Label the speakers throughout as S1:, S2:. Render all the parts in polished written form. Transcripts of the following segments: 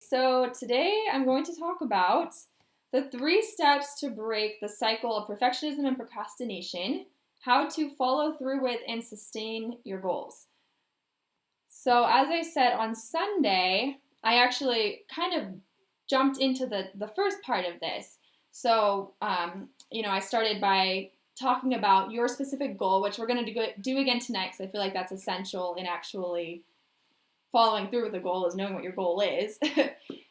S1: So today I'm going to talk about the 3 steps to break the cycle of perfectionism and procrastination, how to follow through with and sustain your goals. So as I said on Sunday, I actually kind of jumped into the first part of this. So, I started by talking about your specific goal, which we're going to do again tonight because I feel like that's essential in actually following through with the goal is knowing what your goal is.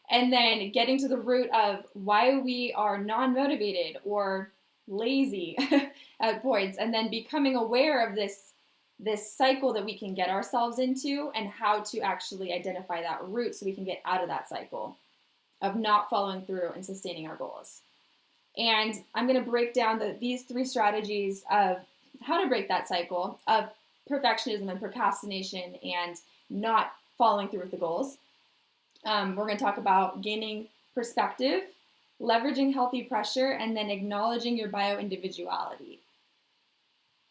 S1: And then getting to the root of why we are non-motivated or lazy at points, and then becoming aware of this cycle that we can get ourselves into and how to actually identify that root so we can get out of that cycle of not following through and sustaining our goals. And I'm going to break down these 3 strategies of how to break that cycle of perfectionism and procrastination and not following through with the goals. We're going to talk about gaining perspective, leveraging healthy pressure, and then acknowledging your bio-individuality.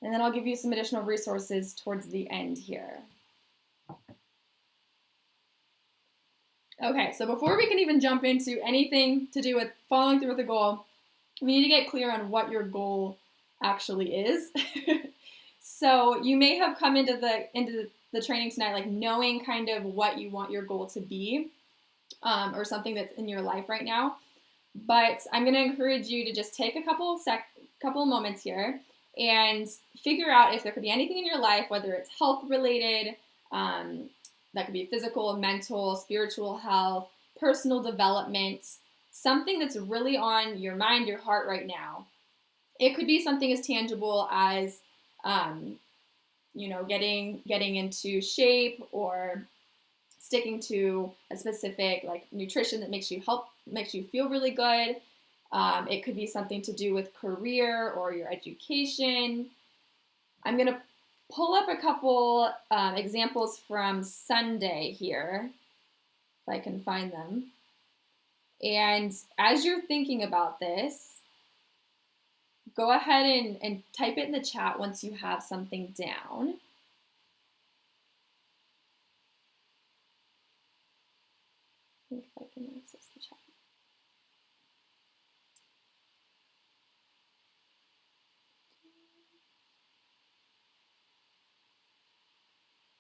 S1: And then I'll give you some additional resources towards the end here. Okay, so before we can even jump into anything to do with following through with the goal, we need to get clear on what your goal actually is. So you may have come into the training tonight like knowing kind of what you want your goal to be, or something that's in your life right now. But I'm going to encourage you to just take a couple of moments here and figure out if there could be anything in your life, whether it's health related, that could be physical, mental, spiritual health, personal development, something that's really on your mind, your heart right now. It could be something as tangible as, getting into shape or sticking to a specific like nutrition that makes you feel really good. It could be something to do with career or your education. I'm going to pull up a couple examples from Sunday here, if I can find them. And as you're thinking about this, go ahead and type it in the chat once you have something down. I think if I can access the chat.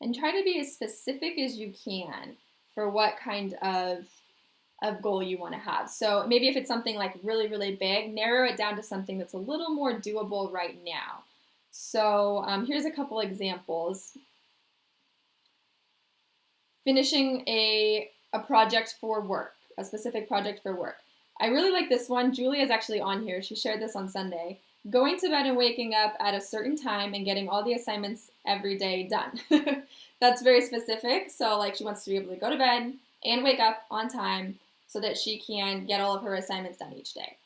S1: And try to be as specific as you can for what kind of goal you want to have. So maybe if it's something like really, really big, narrow it down to something that's a little more doable right now. So here's a couple examples. Finishing a project for work, a specific project for work. I really like this one. Julia's actually on here. She shared this on Sunday. Going to bed and waking up at a certain time and getting all the assignments every day done. That's very specific. So like she wants to be able to go to bed and wake up on time so that she can get all of her assignments done each day.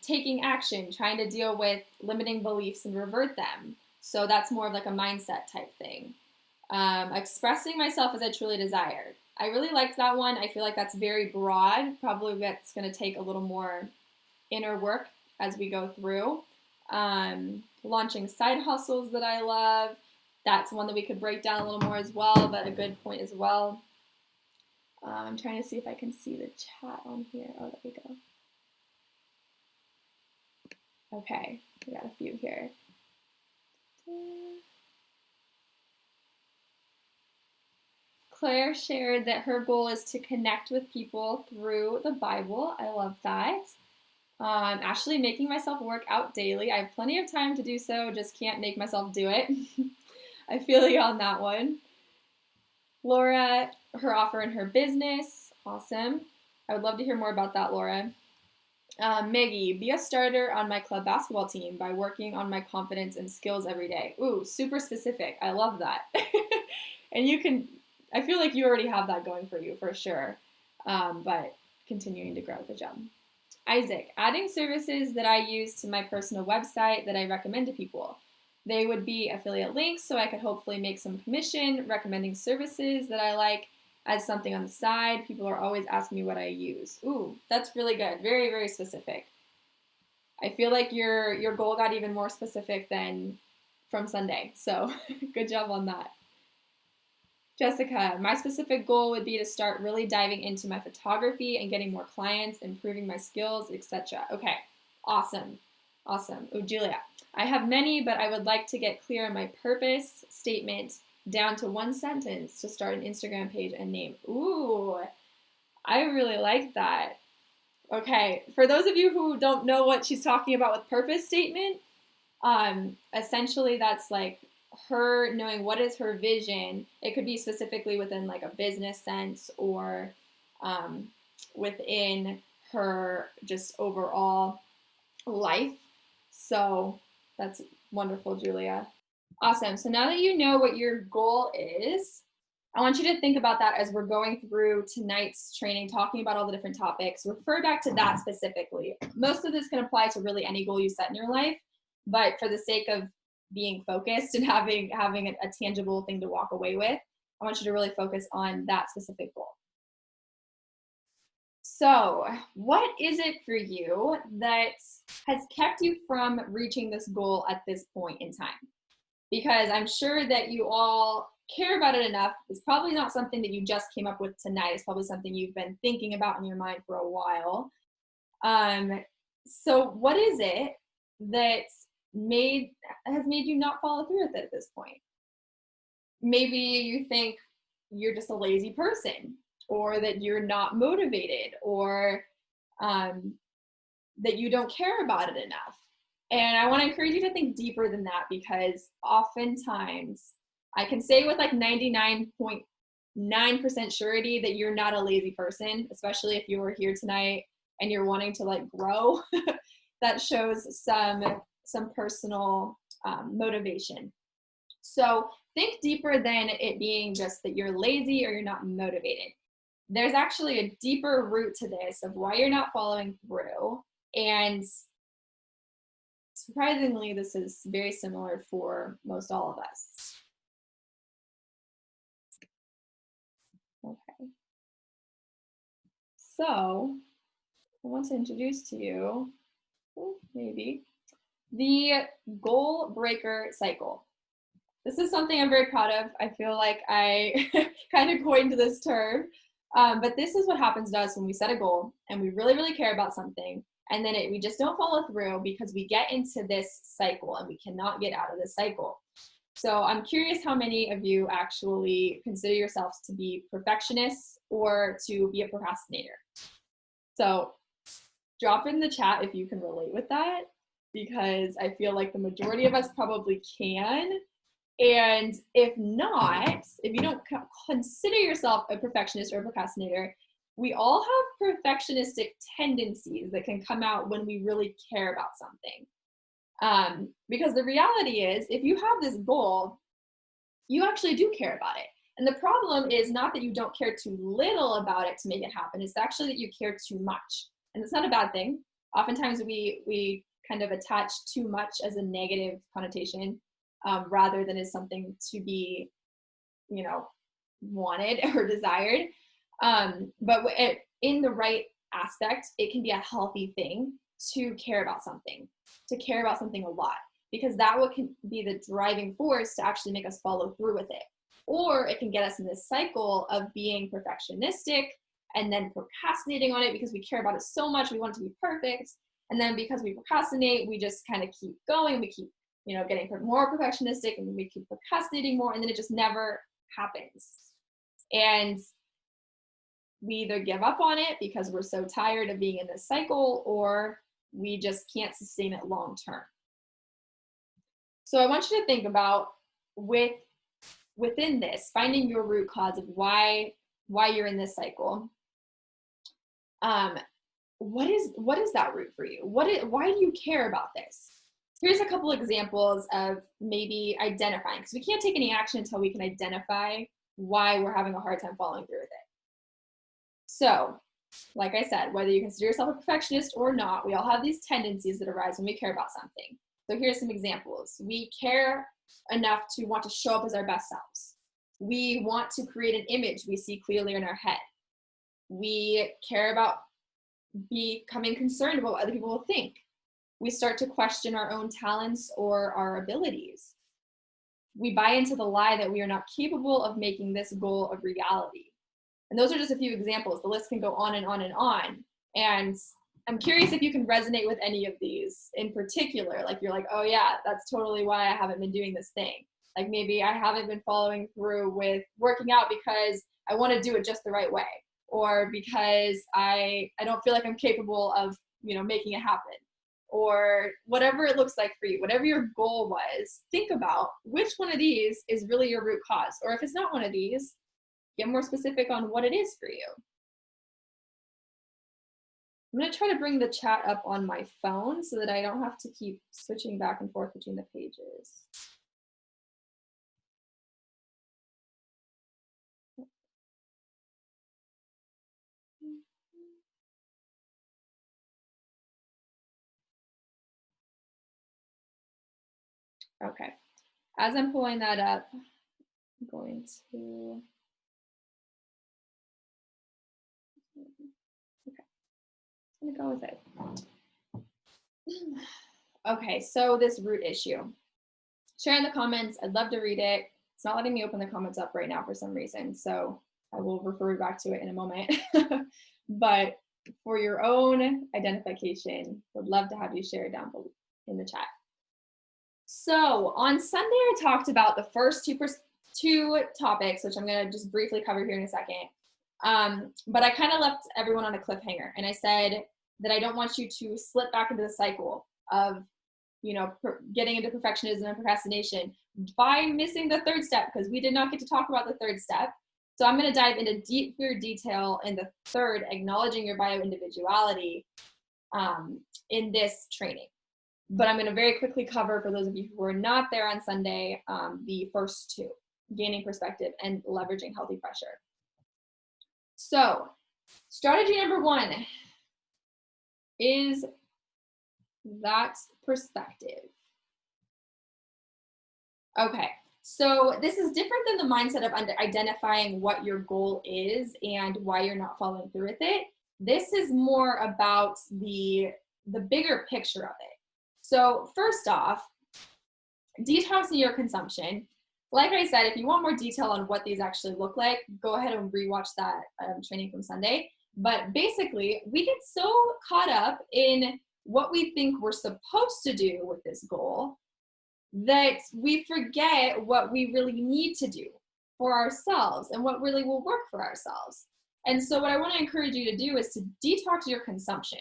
S1: Taking action, trying to deal with limiting beliefs and revert them. So that's more of like a mindset type thing. Expressing myself as I truly desire. I really liked that one. I feel like that's very broad. Probably that's going to take a little more inner work as we go through. Launching side hustles that I love. That's one that we could break down a little more as well, but a good point as well. I'm trying to see if I can see the chat on here. Oh, there we go. Okay, we got a few here. Claire shared that her goal is to connect with people through the Bible. I love that. Ashley, making myself work out daily. I have plenty of time to do so, just can't make myself do it. I feel you on that one. Laura, her offer in her business. Awesome. I would love to hear more about that, Laura. Maggie, be a starter on my club basketball team by working on my confidence and skills every day. Ooh, super specific. I love that. And I feel like you already have that going for you for sure, but continuing to grow. Good job. Isaac, adding services that I use to my personal website that I recommend to people. They would be affiliate links, so I could hopefully make some commission recommending services that I like as something on the side. People are always asking me what I use. Ooh, that's really good. Very, very specific. I feel like your goal got even more specific than from Sunday, so good job on that. Jessica, my specific goal would be to start really diving into my photography and getting more clients, improving my skills, etc. Okay, awesome. Awesome. Oh, Julia, I have many, but I would like to get clear on my purpose statement down to one sentence to start an Instagram page and name. Ooh, I really like that. Okay, for those of you who don't know what she's talking about with purpose statement, essentially that's like her knowing what is her vision. It could be specifically within like a business sense or within her just overall life. So that's wonderful, Julia. Awesome. So now that you know what your goal is, I want you to think about that as we're going through tonight's training, talking about all the different topics. Refer back to that specifically. Most of this can apply to really any goal you set in your life, but for the sake of being focused and having a tangible thing to walk away with, I want you to really focus on that specific goal. So, what is it for you that has kept you from reaching this goal at this point in time? Because I'm sure that you all care about it enough. It's probably not something that you just came up with tonight. It's probably something you've been thinking about in your mind for a while. So what is it that has made you not follow through with it at this point? Maybe you think you're just a lazy person, or that you're not motivated, or that you don't care about it enough. And I want to encourage you to think deeper than that, because oftentimes I can say with like 99.9% surety that you're not a lazy person, especially if you were here tonight and you're wanting to like grow. That shows some personal motivation. So think deeper than it being just that you're lazy or you're not motivated. There's actually a deeper root to this of why you're not following through. And surprisingly, this is very similar for most all of us. Okay. So I want to introduce to you, maybe, the goal breaker cycle. This is something I'm very proud of. I feel like I kind of coined this term, but this is what happens to us when we set a goal and we really, really care about something, and then we just don't follow through because we get into this cycle and we cannot get out of this cycle. So I'm curious how many of you actually consider yourselves to be perfectionists or to be a procrastinator. So drop in the chat if you can relate with that, because I feel like the majority of us probably can. And if not, if you don't consider yourself a perfectionist or a procrastinator, we all have perfectionistic tendencies that can come out when we really care about something. Because the reality is, if you have this goal, you actually do care about it. And the problem is not that you don't care too little about it to make it happen. It's actually that you care too much. And it's not a bad thing. Oftentimes we kind of attach too much as a negative connotation, rather than as something to be, wanted or desired. But in the right aspect, it can be a healthy thing to care about something a lot, because that can be the driving force to actually make us follow through with it. Or it can get us in this cycle of being perfectionistic and then procrastinating on it because we care about it so much, we want it to be perfect. And then because we procrastinate, we just kind of keep going, we keep getting more perfectionistic, and we keep procrastinating more, and then it just never happens. And we either give up on it because we're so tired of being in this cycle, or we just can't sustain it long term. So I want you to think about within this, finding your root cause of why you're in this cycle. What is that root for you? Why do you care about this? Here's a couple examples of maybe identifying, because we can't take any action until we can identify why we're having a hard time following through with it. So, like I said, whether you consider yourself a perfectionist or not, we all have these tendencies that arise when we care about something. So here's some examples. We care enough to want to show up as our best selves. We want to create an image we see clearly in our head. We care about becoming concerned about what other people will think. We start to question our own talents or our abilities. we buy into the lie that we are not capable of making this goal a reality. And those are just a few examples. The list can go on and on and on. And I'm curious if you can resonate with any of these in particular. Like you're like, oh yeah, that's totally why I haven't been doing this thing. Like maybe I haven't been following through with working out because I want to do it just the right way, or because I don't feel like I'm capable of, making it happen, or whatever it looks like for you. Whatever your goal was, think about which one of these is really your root cause. Or if it's not one of these, get more specific on what it is for you. I'm going to try to bring the chat up on my phone so that I don't have to keep switching back and forth between the pages. Okay, as I'm pulling that up, I'm going to, okay, I'm gonna go with it. Okay, so this root issue. Share in the comments, I'd love to read it. It's not letting me open the comments up right now for some reason, so I will refer back to it in a moment. But for your own identification, would love to have you share it down below in the chat. So on Sunday, I talked about the first two topics, which I'm going to just briefly cover here in a second. But I kind of left everyone on a cliffhanger, and I said that I don't want you to slip back into the cycle of, getting into perfectionism and procrastination by missing the third step, because we did not get to talk about the third step. So I'm going to dive into deeper detail in the third, acknowledging your bio-individuality, in this training. But I'm going to very quickly cover, for those of you who were not there on Sunday, the first two, gaining perspective and leveraging healthy pressure. So strategy number one is that perspective. Okay, so this is different than the mindset of identifying what your goal is and why you're not following through with it. This is more about the bigger picture of it. So first off, detoxing your consumption. Like I said, if you want more detail on what these actually look like, go ahead and rewatch that training from Sunday. But basically, we get so caught up in what we think we're supposed to do with this goal that we forget what we really need to do for ourselves and what really will work for ourselves. And so what I want to encourage you to do is to detox your consumption.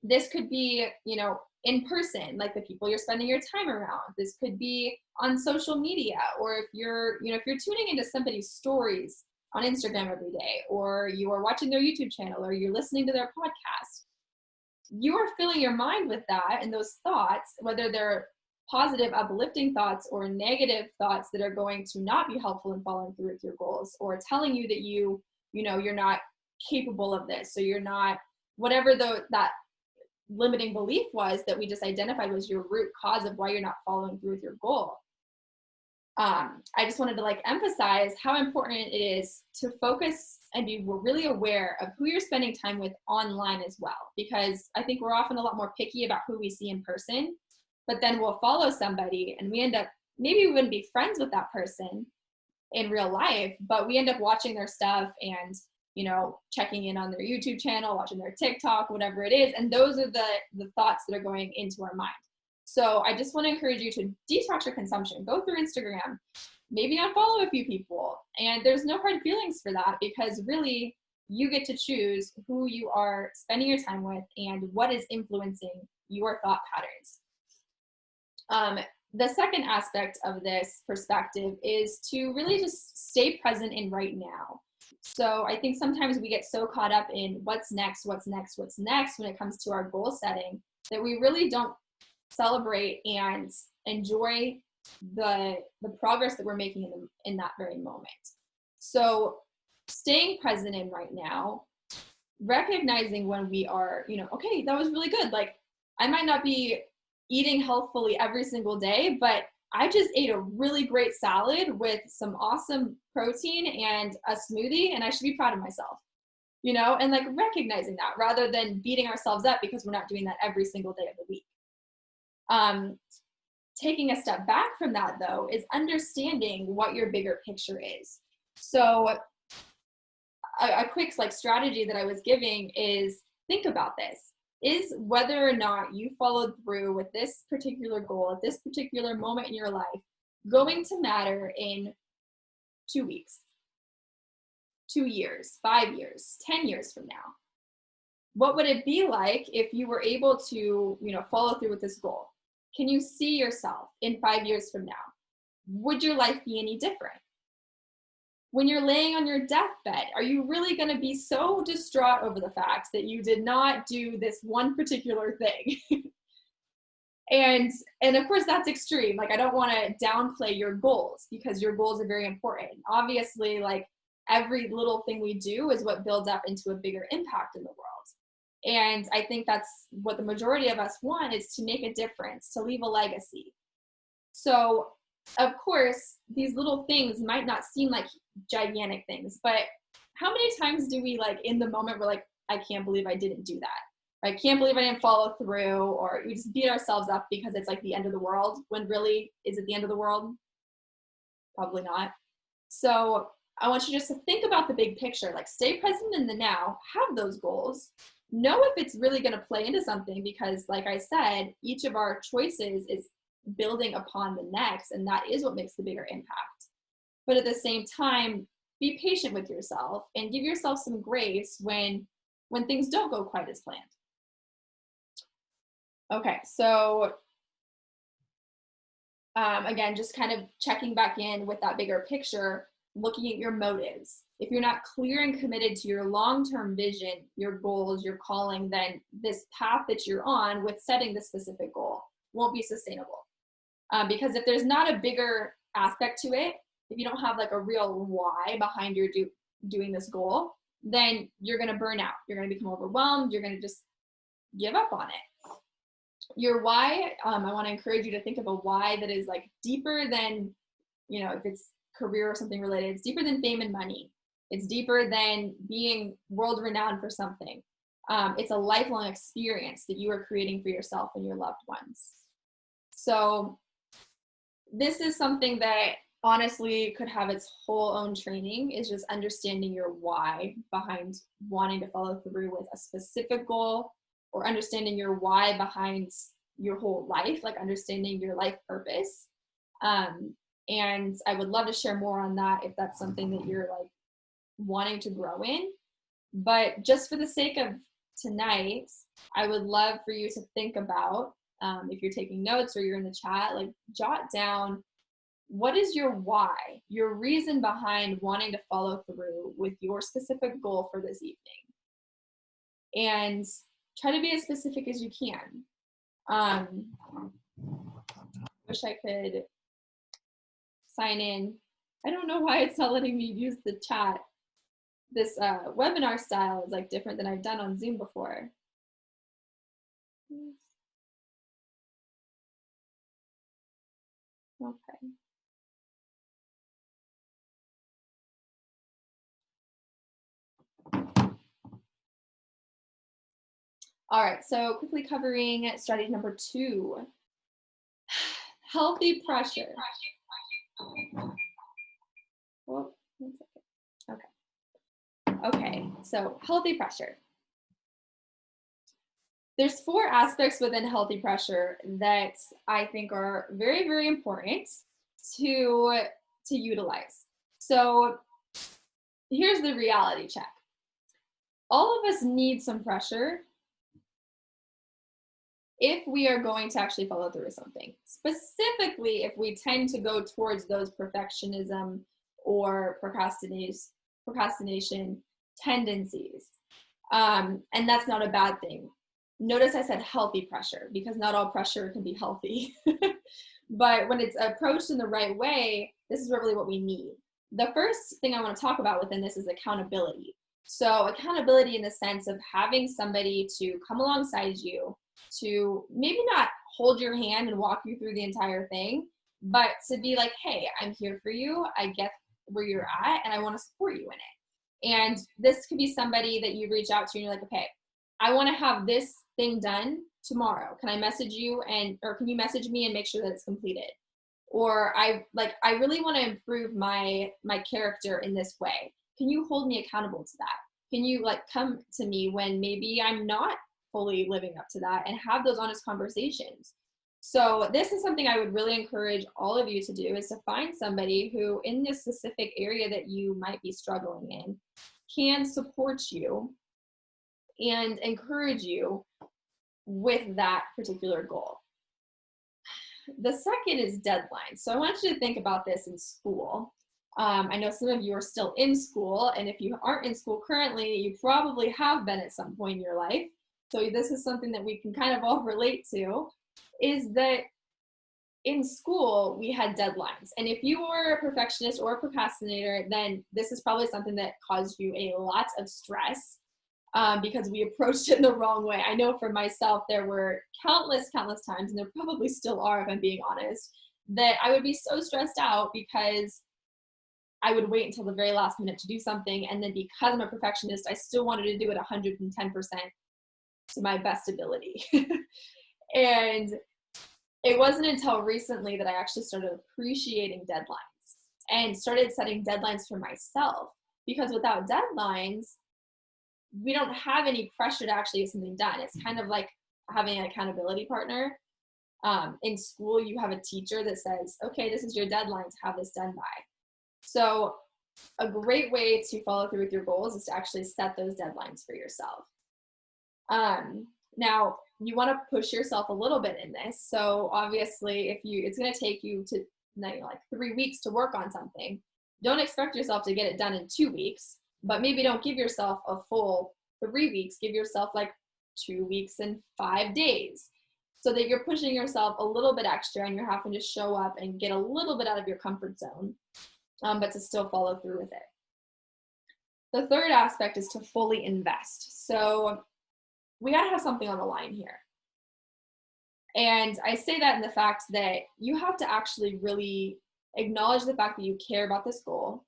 S1: This could be, in person, like the people you're spending your time around. This could be on social media, or if you're tuning into somebody's stories on Instagram every day, or you are watching their YouTube channel, or you're listening to their podcast, you are filling your mind with that and those thoughts, whether they're positive, uplifting thoughts or negative thoughts that are going to not be helpful in following through with your goals, or telling you that you're not capable of this, so you're not, whatever that limiting belief was that we just identified was your root cause of why you're not following through with your goal. I just wanted to emphasize how important it is to focus and be really aware of who you're spending time with online as well, because I think we're often a lot more picky about who we see in person, but then we'll follow somebody and we end up, maybe we wouldn't be friends with that person in real life, but we end up watching their stuff and checking in on their YouTube channel, watching their TikTok, whatever it is. And those are the thoughts that are going into our mind. So I just want to encourage you to detox your consumption. Go through Instagram, maybe unfollow a few people. And there's no hard feelings for that, because really you get to choose who you are spending your time with and what is influencing your thought patterns. The second aspect of this perspective is to really just stay present in right now. So I think sometimes we get so caught up in what's next when it comes to our goal setting, that we really don't celebrate and enjoy the progress that we're making in that very moment. So staying present in right now, recognizing when we are, okay, that was really good. I might not be eating healthfully every single day, but I just ate a really great salad with some awesome protein and a smoothie, and I should be proud of myself, and recognizing that rather than beating ourselves up because we're not doing that every single day of the week. taking a step back from that, though, is understanding what your bigger picture is. So a quick strategy that I was giving is, think about this. Is whether or not you followed through with this particular goal at this particular moment in your life going to matter in 2 weeks, 2 years, 5 years, 10 years from now? What would it be like if you were able to, follow through with this goal? Can you see yourself in 5 years from now? Would your life be any different? When you're laying on your deathbed, are you really going to be so distraught over the fact that you did not do this one particular thing? and of course, that's extreme. I don't want to downplay your goals, because your goals are very important. Obviously, every little thing we do is what builds up into a bigger impact in the world. And I think that's what the majority of us want, is to make a difference, to leave a legacy. So of course, these little things might not seem like gigantic things, but how many times do we in the moment, we're like, I can't believe I didn't do that. I can't believe I didn't follow through, or we just beat ourselves up because it's the end of the world, when really, is it the end of the world? Probably not. So I want you just to think about the big picture, stay present in the now, have those goals, know if it's really going to play into something, because like I said, each of our choices is building upon the next, and that is what makes the bigger impact. But at the same time, be patient with yourself and give yourself some grace when things don't go quite as planned. Okay, so again, just kind of checking back in with that bigger picture, looking at your motives. If you're not clear and committed to your long-term vision, your goals, your calling, then this path that you're on with setting the specific goal won't be sustainable. Because if there's not a bigger aspect to it, if you don't have a real why behind your doing this goal, then you're going to burn out. You're going to become overwhelmed. You're going to just give up on it. Your why, I want to encourage you to think of a why that is deeper than, if it's career or something related, it's deeper than fame and money. It's deeper than being world renowned for something. It's a lifelong experience that you are creating for yourself and your loved ones. So this is something that honestly could have its whole own training, is just understanding your why behind wanting to follow through with a specific goal, or understanding your why behind your whole life, understanding your life purpose. And I would love to share more on that if that's something that you're wanting to grow in. But just for the sake of tonight, I would love for you to think about, if you're taking notes or you're in the chat, jot down, what is your why, your reason behind wanting to follow through with your specific goal for this evening? And try to be as specific as you can. Wish I could sign in. I don't know why it's not letting me use the chat. This webinar style is different than I've done on Zoom before. Okay. All right, so quickly covering strategy number 2, healthy pressure. Oh, 1 second. Okay, so healthy pressure. There's 4 aspects within healthy pressure that I think are very, very important to utilize. So here's the reality check. All of us need some pressure if we are going to actually follow through with something. Specifically, if we tend to go towards those perfectionism or procrastination tendencies. And that's not a bad thing. Notice I said healthy pressure, because not all pressure can be healthy. But when it's approached in the right way, this is really what we need. The first thing I want to talk about within this is accountability. So accountability in the sense of having somebody to come alongside you, to maybe not hold your hand and walk you through the entire thing, but to be like, hey, I'm here for you. I get where you're at, and I want to support you in it. And this could be somebody that you reach out to and you're like, okay, I want to have this thing done tomorrow. Can I message you or can you message me and make sure that it's completed? Or I really want to improve my character in this way. Can you hold me accountable to that? Can you come to me when maybe I'm not fully living up to that, and have those honest conversations? So this is something I would really encourage all of you to do, is to find somebody who in this specific area that you might be struggling in can support you and encourage you with that particular goal. The second is deadlines. So I want you to think about this in school. I know some of you are still in school, and if you aren't in school currently, you probably have been at some point in your life. So this is something that we can kind of all relate to, is that in school we had deadlines. And if you were a perfectionist or a procrastinator, then this is probably something that caused you a lot of stress because we approached it in the wrong way. I know for myself, there were countless times, and there probably still are if I'm being honest, that I would be so stressed out because I would wait until the very last minute to do something. And then because I'm a perfectionist, I still wanted to do it 110% to my best ability. And it wasn't until recently that I actually started appreciating deadlines and started setting deadlines for myself. Because without deadlines, we don't have any pressure to actually get something done. It's kind of like having an accountability partner. In school, you have a teacher that says, okay, this is your deadline to have this done by. So a great way to follow through with your goals is to actually set those deadlines for yourself. Now, you want to push yourself a little bit in this. So obviously, it's going to take you to 3 weeks to work on something. Don't expect yourself to get it done in 2 weeks, but maybe don't give yourself a full 3 weeks. Give yourself 2 weeks and 5 days, so that you're pushing yourself a little bit extra and you're having to show up and get a little bit out of your comfort zone, but to still follow through with it. The third aspect is to fully invest. So we got to have something on the line here. And I say that in the fact that you have to actually really acknowledge the fact that you care about this goal,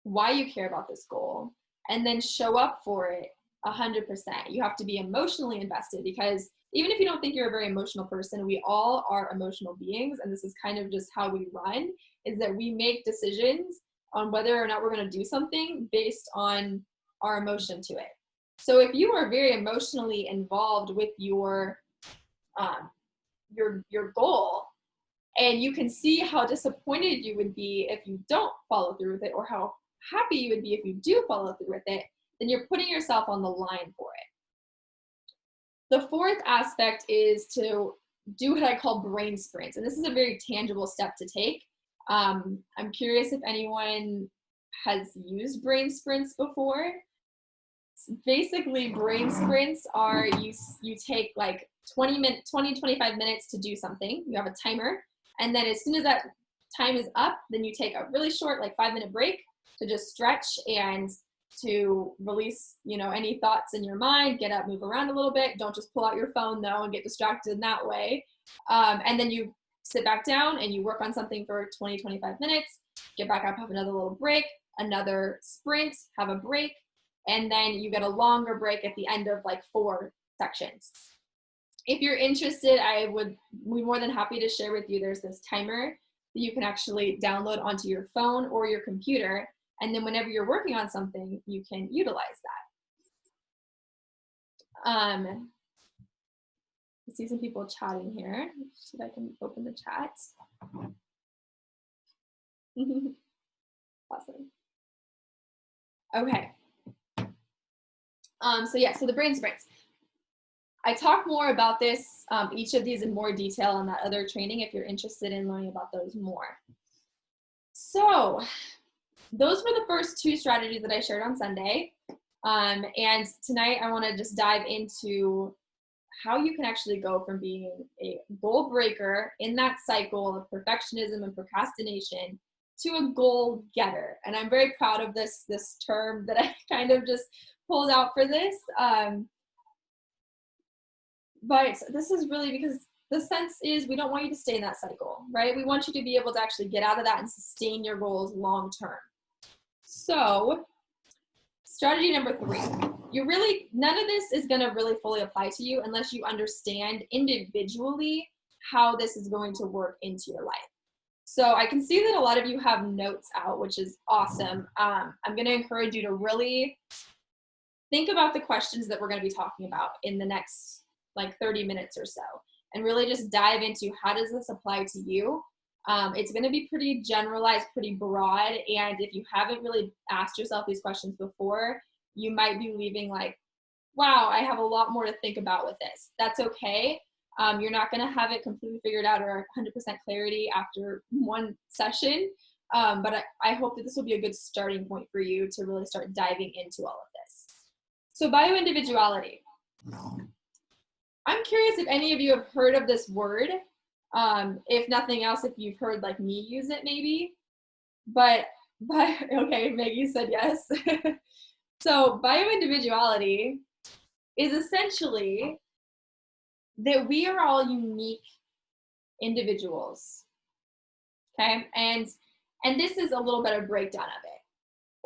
S1: why you care about this goal, and then show up for it 100%. You have to be emotionally invested, because even if you don't think you're a very emotional person, we all are emotional beings. And this is kind of just how we run, is that we make decisions on whether or not we're going to do something based on our emotion to it. So if you are very emotionally involved with your goal, and you can see how disappointed you would be if you don't follow through with it, or how happy you would be if you do follow through with it, then you're putting yourself on the line for it. The fourth aspect is to do what I call brain sprints. And this is a very tangible step to take. I'm curious if anyone has used brain sprints before. Basically, brain sprints are you take 25 minutes to do something. You have a timer, and then as soon as that time is up, then you take a really short 5-minute break to just stretch and to release any thoughts in your mind. Get up, move around a little bit. Don't just pull out your phone though and get distracted in that way. And then you sit back down and you work on something for 20-25 minutes. Get back up, have another little break, another sprint, have a break, and then you get a longer break at the end of 4 sections. If you're interested, I would be more than happy to share with you. There's this timer that you can actually download onto your phone or your computer, and then whenever you're working on something, you can utilize that. I see some people chatting here. See if I can open the chat. Awesome. Okay. So the brain sprints. I talk more about this, each of these in more detail on that other training if you're interested in learning about those more. So those were the first 2 strategies that I shared on Sunday. And tonight I want to just dive into how you can actually go from being a goal breaker in that cycle of perfectionism and procrastination to a goal getter. And I'm very proud of this term that I kind of just pulled out for this. But this is really because the sense is we don't want you to stay in that cycle, right? We want you to be able to actually get out of that and sustain your goals long term. So Strategy number 3. None of this is going to really fully apply to you unless you understand individually how this is going to work into your life. So I can see that a lot of you have notes out, which is awesome. I'm going to encourage you to really think about the questions that we're going to be talking about in the next like 30 minutes or so, and really just dive into how does this apply to you. It's going to be pretty generalized, pretty broad, and if you haven't really asked yourself these questions before, you might be leaving like, wow, I have a lot more to think about with this. That's okay. You're not going to have it completely figured out or 100% clarity after one session, but I hope that this will be a good starting point for you to really start diving into all of this. So bioindividuality. I'm curious if any of you have heard of this word. If nothing else, if you've heard like me use it maybe, but okay, Maggie said yes. So bioindividuality is essentially that we are all unique individuals, okay? And this is a little bit of breakdown of it.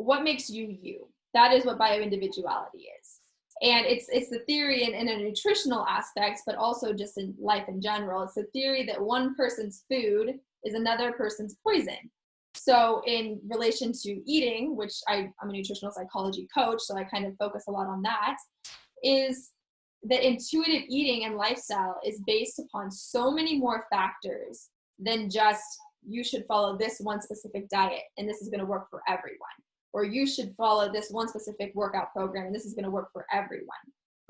S1: What makes you you? That is what bioindividuality is. And it's the theory in a nutritional aspect, but also just in life in general. It's the theory that one person's food is another person's poison. So in relation to eating, which I'm a nutritional psychology coach, so I kind of focus a lot on that, is that intuitive eating and lifestyle is based upon so many more factors than just you should follow this one specific diet and this is going to work for everyone. Or you should follow this one specific workout program and this is going to work for everyone.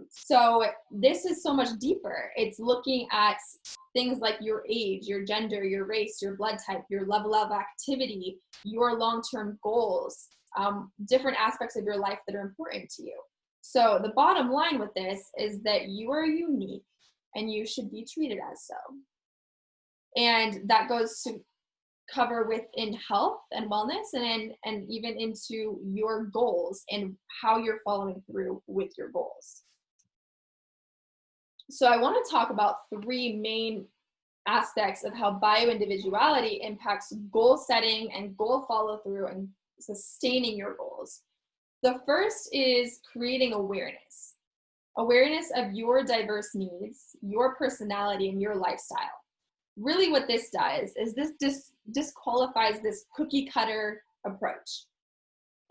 S1: So this is so much deeper. It's looking at things like your age, your gender, your race, your blood type, your level of activity, your long-term goals, different aspects of your life that are important to you. So the bottom line with this is that you are unique and you should be treated as so. And that goes to cover within health and wellness and even into your goals and how you're following through with your goals. So I want to talk about 3 main aspects of how bioindividuality impacts goal setting and goal follow through and sustaining your goals. The first is creating awareness of your diverse needs, your personality, and your lifestyle. Really what this does is this disqualifies this cookie cutter approach.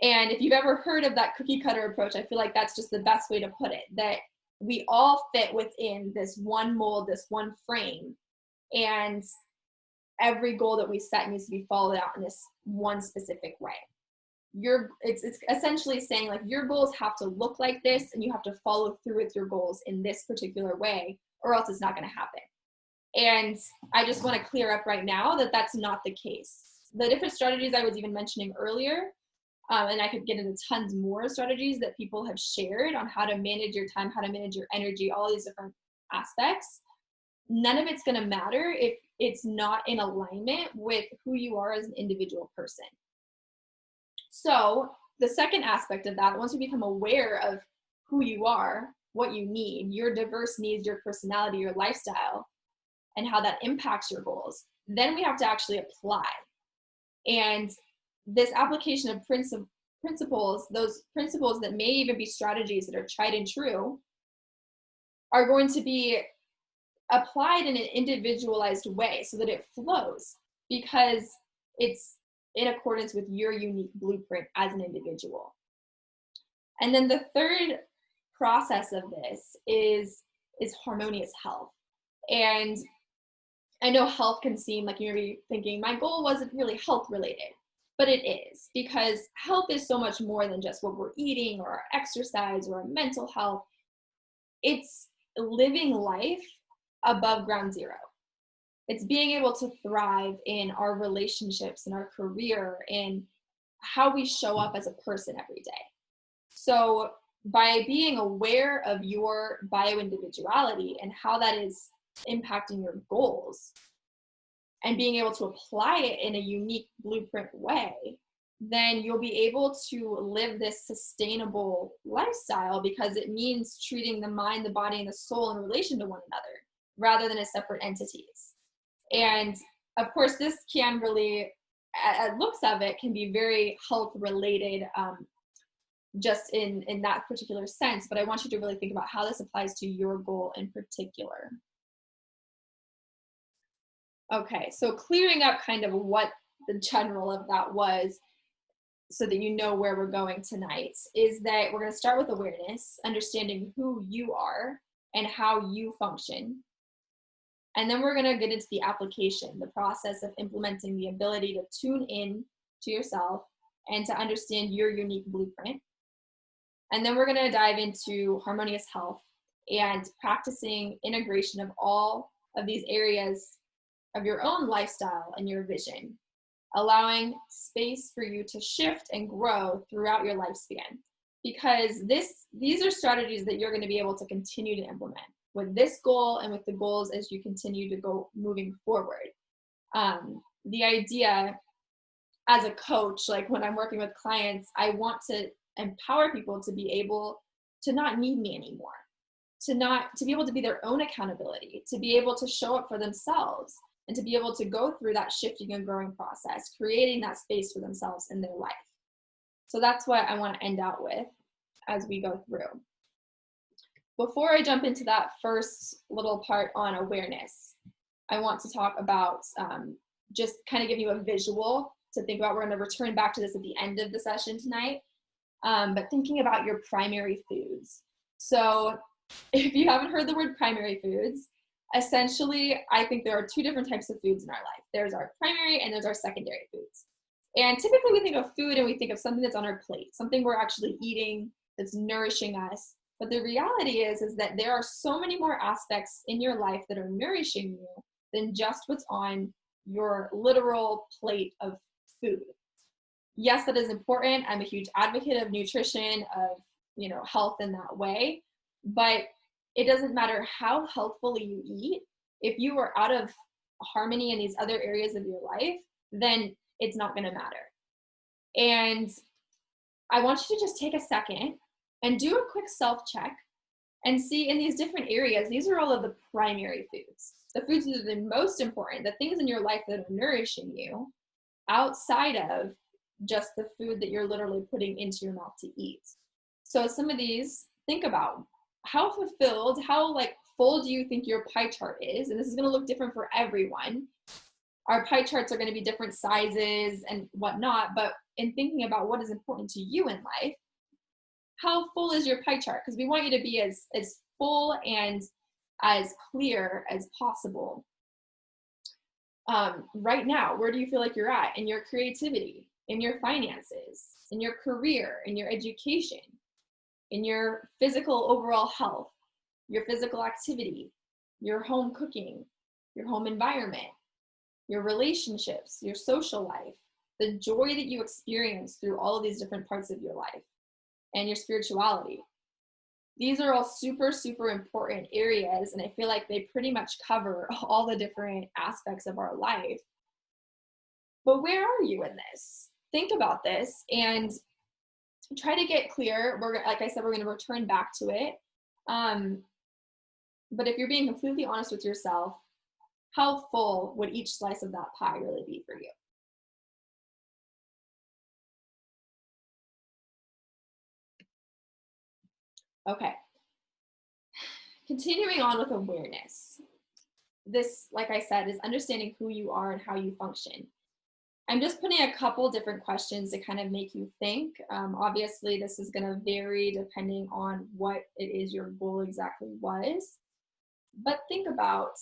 S1: And if you've ever heard of that cookie cutter approach, I feel like that's just the best way to put it, that we all fit within this one mold, this one frame, and every goal that we set needs to be followed out in this one specific way. It's essentially saying like your goals have to look like this and you have to follow through with your goals in this particular way or else it's not going to happen. And I just want to clear up right now that that's not the case. The different strategies I was even mentioning earlier, and I could get into tons more strategies that people have shared on how to manage your time, how to manage your energy, all these different aspects. None of it's going to matter if it's not in alignment with who you are as an individual person. So the second aspect of that, once you become aware of who you are, what you need, your diverse needs, your personality, your lifestyle, and how that impacts your goals, then we have to actually apply. And this application of principles, those principles that may even be strategies that are tried and true, are going to be applied in an individualized way so that it flows because it's in accordance with your unique blueprint as an individual. And then the third process of this is harmonious health. And I know health can seem like you're maybe thinking, my goal wasn't really health related, but it is, because health is so much more than just what we're eating or our exercise or our mental health. It's living life above ground zero. It's being able to thrive in our relationships, in our career, in how we show up as a person every day. So by being aware of your bioindividuality and how that is impacting your goals and being able to apply it in a unique blueprint way, then you'll be able to live this sustainable lifestyle because it means treating the mind, the body, and the soul in relation to one another rather than as separate entities. And of course, this can really, at looks of it, can be very health related just in that particular sense, but I want you to really think about how this applies to your goal in particular. Okay, so clearing up kind of what the general of that was, so that you know where we're going tonight, is that we're going to start with awareness, understanding who you are and how you function. And then we're going to get into the application, the process of implementing the ability to tune in to yourself and to understand your unique blueprint. And then we're going to dive into harmonious health and practicing integration of all of these areas of your own lifestyle and your vision, allowing space for you to shift and grow throughout your lifespan. Because these are strategies that you're going to be able to continue to implement with this goal and with the goals as you continue to go moving forward. The idea as a coach, like when I'm working with clients, I want to empower people to be able to not need me anymore, to be able to be their own accountability, to be able to show up for themselves, and to be able to go through that shifting and growing process, creating that space for themselves in their life. So that's what I want to end out with as we go through. Before I jump into that first little part on awareness, I want to talk about just kind of give you a visual to think about. We're going to return back to this at the end of the session tonight, but thinking about your primary foods. So if you haven't heard the word primary foods, essentially, I think there are two different types of foods in our life. There's our primary and there's our secondary foods. And typically we think of food and we think of something that's on our plate, something we're actually eating that's nourishing us. But the reality is that there are so many more aspects in your life that are nourishing you than just what's on your literal plate of food. Yes, that is important. I'm a huge advocate of nutrition, of, health in that way. But it doesn't matter how healthfully you eat. If you are out of harmony in these other areas of your life, then it's not going to matter. And I want you to just take a second and do a quick self-check and see in these different areas, these are all of the primary foods, the foods that are the most important, the things in your life that are nourishing you outside of just the food that you're literally putting into your mouth to eat. So some of these, think about how fulfilled, how full do you think your pie chart is? And this is going to look different for everyone. Our pie charts are going to be different sizes and whatnot, but in thinking about what is important to you in life, how full is your pie chart? Because we want you to be as full and as clear as possible. Right now, where do you feel like you're at in your creativity, in your finances, in your career, in your education, in your physical overall health, your physical activity, your home cooking, your home environment, your relationships, your social life, the joy that you experience through all of these different parts of your life, and your spirituality. These are all super, super important areas, and I feel like they pretty much cover all the different aspects of our life. But where are you in this? Think about this and try to get clear. Like I said, we're going to return back to it. But if you're being completely honest with yourself, how full would each slice of that pie really be for you? Okay. Continuing on with awareness. This, like I said, is understanding who you are and how you function. I'm just putting a couple different questions to kind of make you think. Obviously, this is going to vary depending on what it is your goal exactly was. But think about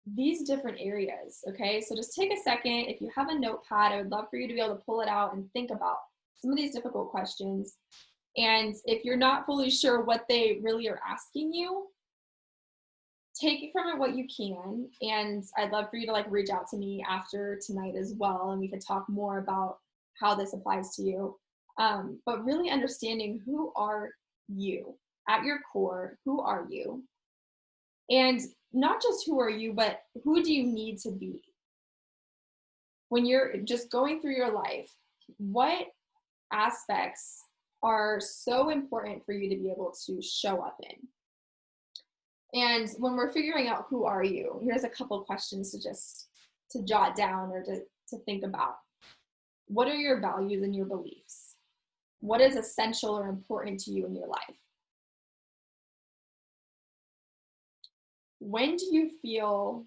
S1: these different areas, okay? So just take a second. If you have a notepad, I would love for you to be able to pull it out and think about some of these difficult questions. And if you're not fully sure what they really are asking you, take from it what you can. And I'd love for you to reach out to me after tonight as well, and we can talk more about how this applies to you. But really understanding, who are you at your core? Who are you? And not just who are you, but who do you need to be? When you're just going through your life, what aspects are so important for you to be able to show up in? And when we're figuring out who are you, here's a couple questions to jot down or to think about. What are your values and your beliefs? What is essential or important to you in your life? When do you feel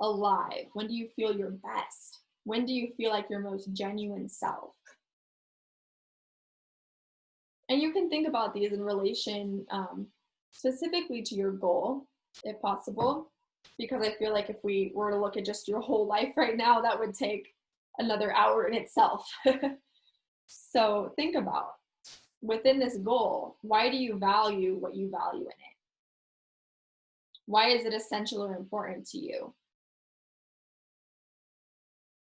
S1: alive? When do you feel your best? When do you feel like your most genuine self? And you can think about these in relation specifically to your goal, if possible, because I feel like if we were to look at just your whole life right now, that would take another hour in itself. So think about, within this goal, why do you value what you value in it? Why is it essential or important to you?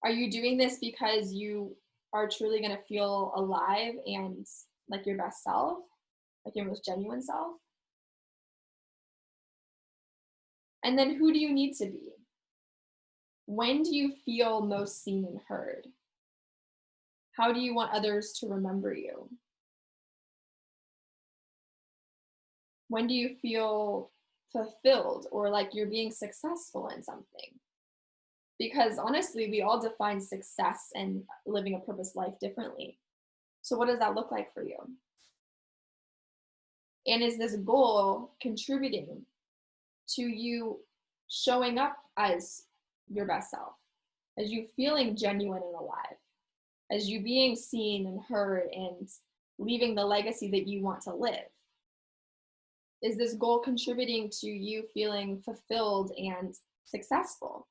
S1: Are you doing this because you are truly going to feel alive and like your best self, like your most genuine self? And then who do you need to be? When do you feel most seen and heard? How do you want others to remember you? When do you feel fulfilled or like you're being successful in something? Because honestly, we all define success and living a purpose life differently. So what does that look like for you? And is this goal contributing to you showing up as your best self, as you feeling genuine and alive, as you being seen and heard and leaving the legacy that you want to live? Is this goal contributing to you feeling fulfilled and successful,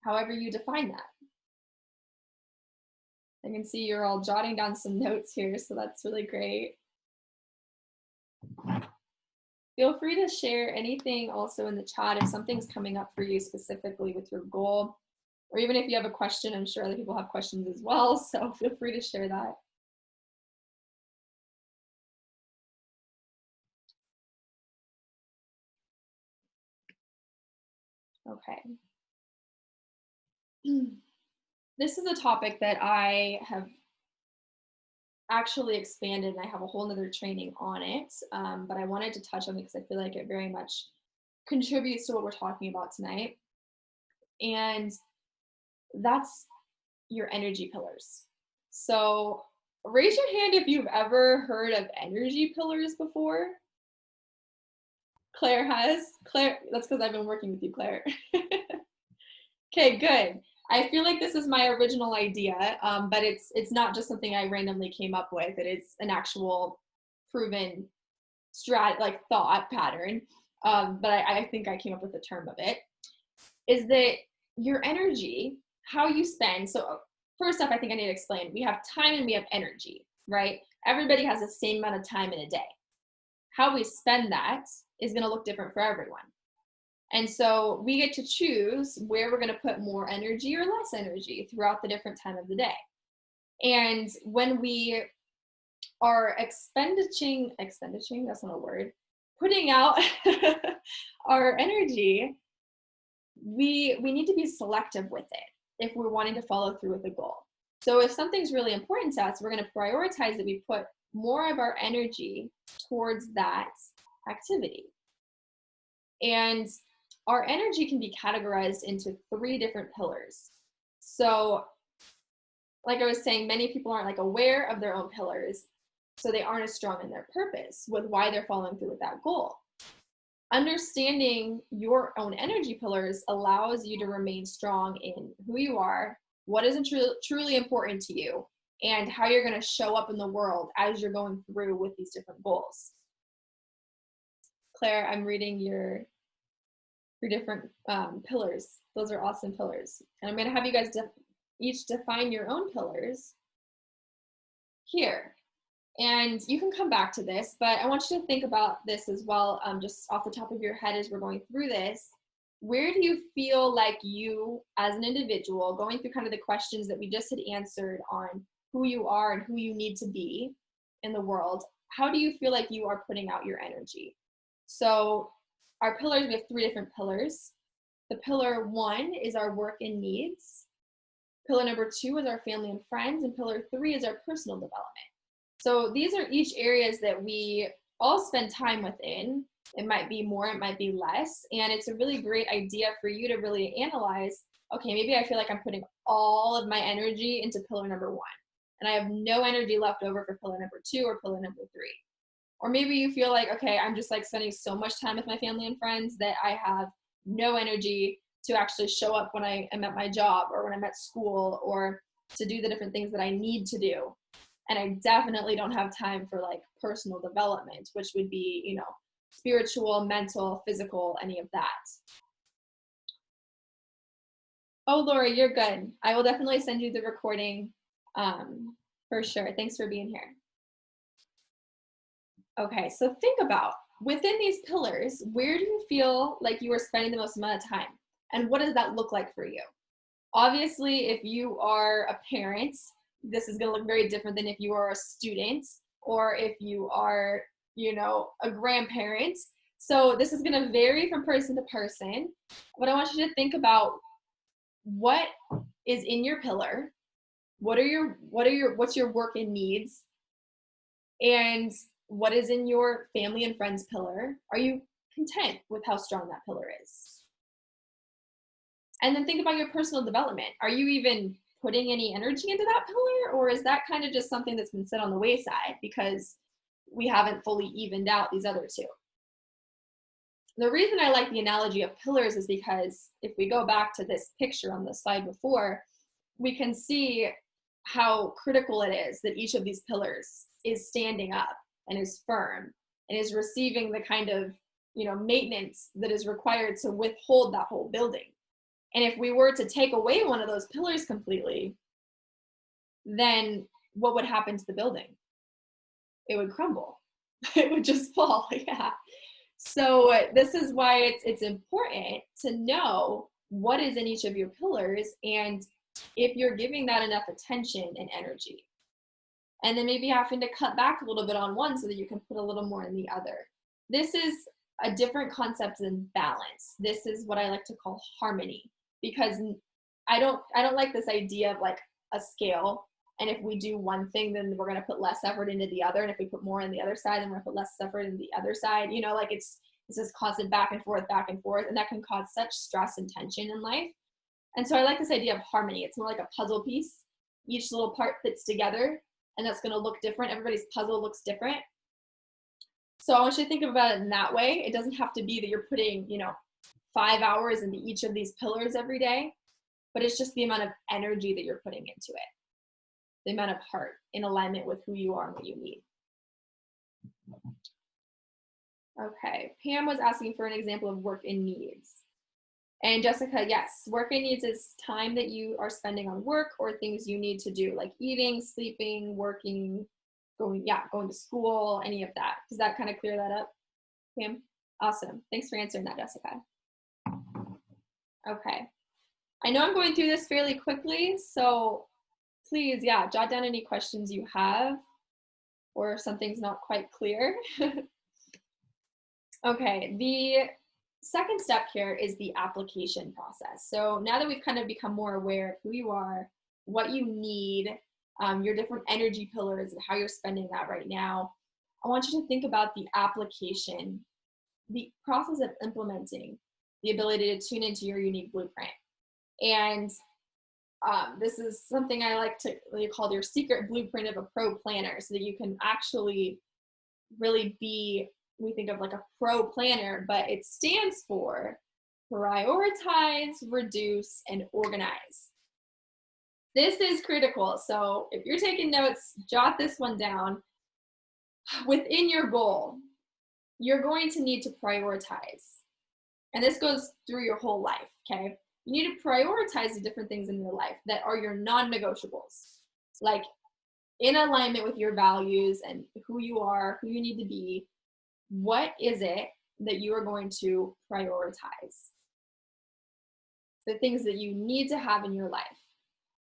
S1: however you define that? I can see you're all jotting down some notes here, so that's really great. Feel free to share anything also in the chat if something's coming up for you specifically with your goal, or even if you have a question. I'm sure other people have questions as well, so feel free to share that. Okay. This is a topic that I have actually expanded, and I have a whole nother training on it, but I wanted to touch on it because I feel like it very much contributes to what we're talking about tonight. And that's your energy pillars. So raise your hand if you've ever heard of energy pillars before. Claire has. Claire, that's because I've been working with you, Claire. Okay, good. I feel like this is my original idea, but it's not just something I randomly came up with. It is an actual proven thought pattern. But I think I came up with the term of it. Is that your energy, how you spend? So first off, I think I need to explain. We have time and we have energy, right? Everybody has the same amount of time in a day. How we spend that is going to look different for everyone. And so we get to choose where we're going to put more energy or less energy throughout the different time of the day. And when we are expenditching, that's not a word, putting out our energy, we need to be selective with it if we're wanting to follow through with a goal. So if something's really important to us, we're going to prioritize that we put more of our energy towards that activity. And our energy can be categorized into 3 different pillars. So like I was saying, many people aren't like aware of their own pillars, so they aren't as strong in their purpose with why they're following through with that goal. Understanding your own energy pillars allows you to remain strong in who you are, what is truly important to you, and how you're going to show up in the world as you're going through with these different goals. Claire, I'm reading your different pillars. Those are awesome pillars. And I'm going to have you guys each define your own pillars here. And you can come back to this, but I want you to think about this as well, just off the top of your head as we're going through this. Where do you feel like you, as an individual, going through kind of the questions that we just had answered on who you are and who you need to be in the world, how do you feel like you are putting out your energy? So our pillars, we have 3 different pillars. The pillar 1 is our work and needs. Pillar number 2 is our family and friends. And pillar 3 is our personal development. So these are each areas that we all spend time within. It might be more, it might be less. And it's a really great idea for you to really analyze, okay, maybe I feel like I'm putting all of my energy into pillar number 1. and I have no energy left over for pillar number 2 or pillar number 3. Or maybe you feel like, okay, I'm just like spending so much time with my family and friends that I have no energy to actually show up when I am at my job or when I'm at school or to do the different things that I need to do. And I definitely don't have time for like personal development, which would be, you know, spiritual, mental, physical, any of that. Oh, Laura, you're good. I will definitely send you the recording for sure. Thanks for being here. Okay, so think about within these pillars, where do you feel like you are spending the most amount of time? And what does that look like for you? Obviously, if you are a parent, this is going to look very different than if you are a student or if you are, you know, a grandparent. So this is going to vary from person to person. But I want you to think about what is in your pillar, what's your work and needs, and what is in your family and friends pillar. Are you content with how strong that pillar is? And then think about your personal development. Are you even putting any energy into that pillar, or is that kind of just something that's been set on the wayside because we haven't fully evened out these other two? The reason I like the analogy of pillars is because if we go back to this picture on the slide before, we can see how critical it is that each of these pillars is standing up and is firm and is receiving the kind of, you know, maintenance that is required to withhold that whole building. And if we were to take away one of those pillars completely, then what would happen to the building? It would crumble. It would just fall. Yeah. So this is why it's important to know what is in each of your pillars and if you're giving that enough attention and energy. And then maybe having to cut back a little bit on one so that you can put a little more in the other. This is a different concept than balance. This is what I like to call harmony, because I don't like this idea of like a scale. And if we do one thing, then we're going to put less effort into the other. And if we put more in the other side, then we're going to put less effort in the other side. You know, like it's this constant back and forth. And that can cause such stress and tension in life. And so I like this idea of harmony. It's more like a puzzle piece. Each little part fits together, and that's going to look different. Everybody's puzzle looks different. So I want you to think about it in that way. It doesn't have to be that you're putting, you know, 5 hours into each of these pillars every day, but it's just the amount of energy that you're putting into it, the amount of heart in alignment with who you are and what you need. Okay, Pam was asking for an example of work and needs. And Jessica, yes, work and needs is time that you are spending on work or things you need to do, like eating, sleeping, working, going to school, any of that. Does that kind of clear that up, Pam? Awesome. Thanks for answering that, Jessica. Okay. I know I'm going through this fairly quickly, so please, jot down any questions you have or if something's not quite clear. Okay, the second step here is the application process. So now that we've kind of become more aware of who you are, what you need, your different energy pillars and how you're spending that right now, I want you to think about the application, the process of implementing the ability to tune into your unique blueprint. And this is something I like to call your secret blueprint of a pro planner, so that you can actually really be, we think of like a pro planner, but it stands for prioritize, reduce, and organize. This is critical. So if you're taking notes, jot this one down. Within your goal, you're going to need to prioritize. And this goes through your whole life, okay? You need to prioritize the different things in your life that are your non-negotiables, like in alignment with your values and who you are, who you need to be. What is it that you are going to prioritize? The things that you need to have in your life.